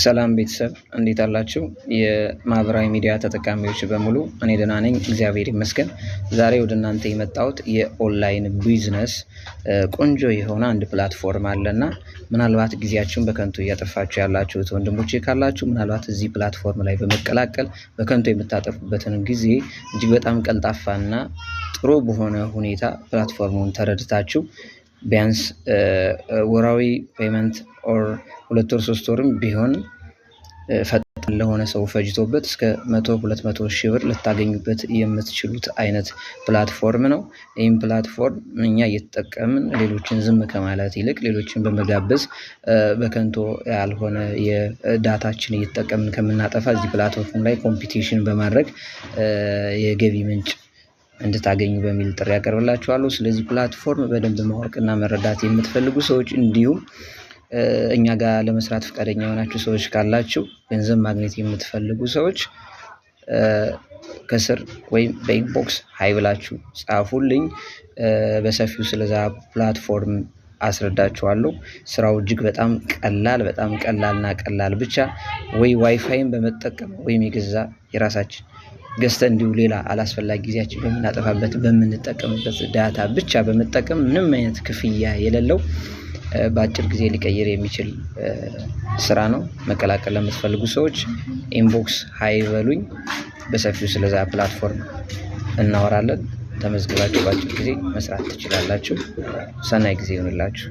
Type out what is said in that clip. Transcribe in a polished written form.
ሰላም ቤተሰብ እንዴት አላችሁ? የማህበራዊ ሚዲያ ተጠቃሚዎች በሙሉ እኔ ደህና ነኝ፣ እግዚአብሔር ይመስገን። ዛሬ ወደ እናንተ የመጣሁት የኦንላይን ቢዝነስ ቆንጆ የሆነ አንድ ፕላትፎርም አለና ምናልባት ጊዜያችሁን በከንቱ እያጠፋችሁ ያላችሁት ወንድሞቼ ካላችሁ ምናልባት እዚህ ፕላትፎርም ላይ በመቀላቀል በከንቱ የምታጠፉበትን ጊዜ እጅግ በጣም ቀልጣፋና ጥሩ በሆነ ሁኔታ ፕላትፎርሙን ተረድታችሁ ቢያንስ ወራዊ ፔመንት ኦር 2 ወር 3 ወርም ቢሆን ፈጣን ለሆነ ሰው ፈጅቶበት እስከ 100-200 ሺህ ብር ልታገኙበት የምትችሉት አይነት ፕላትፎርም ነው። ይህም ፕላትፎርም እኛ እየተጠቀምን ሌሎችን ዝም ከማለት ይልቅ ሌሎችን በመጋበዝ በከንቱ ያልሆነ የዳታችን እየተጠቀምን ከምናጠፋ እዚህ ፕላትፎርም ላይ ኮምፒቲሽን በማድረግ የገቢ ምንጭ እንድታገኙ በሚል ጥሪ ያቀርብላችኋለሁ። ስለዚህ ፕላትፎርም በደንብ ማወቅና መረዳት የምትፈልጉ ሰዎች እንዲሁም እኛ ጋር ለመስራት ፈቃደኛ የሆናችሁ ሰዎች ካላችሁ ገንዘብ ማግኘት የምትፈልጉ ሰዎች ከስር ወይም በኢንቦክስ ሃይ ብላችሁ ጻፉልኝ። በሰፊው ስለዛ ፕላትፎርም አስረዳችኋለሁ። ስራው እጅግ በጣም ቀላልና ቀላል ብቻ ወይ ዋይፋይን በመጠቀም ወይም የገዛ የራሳችን ገዝተን እንዲሁ ሌላ አላስፈላጊ ጊዜያችን በምናጠፋበት በምንጠቀምበት ዳታ ብቻ በመጠቀም ምንም አይነት ክፍያ የሌለው በአጭር ጊዜ ሊቀይር የሚችል ስራ ነው። መቀላቀል ለምትፈልጉ ሰዎች ኢንቦክስ ሃይ በሉኝ። በሰፊው ስለዛ ፕላትፎርም እናወራለን። ተመዝግባችሁ በአጭር ጊዜ መስራት ትችላላችሁ። ሰናይ ጊዜ ይሁንላችሁ።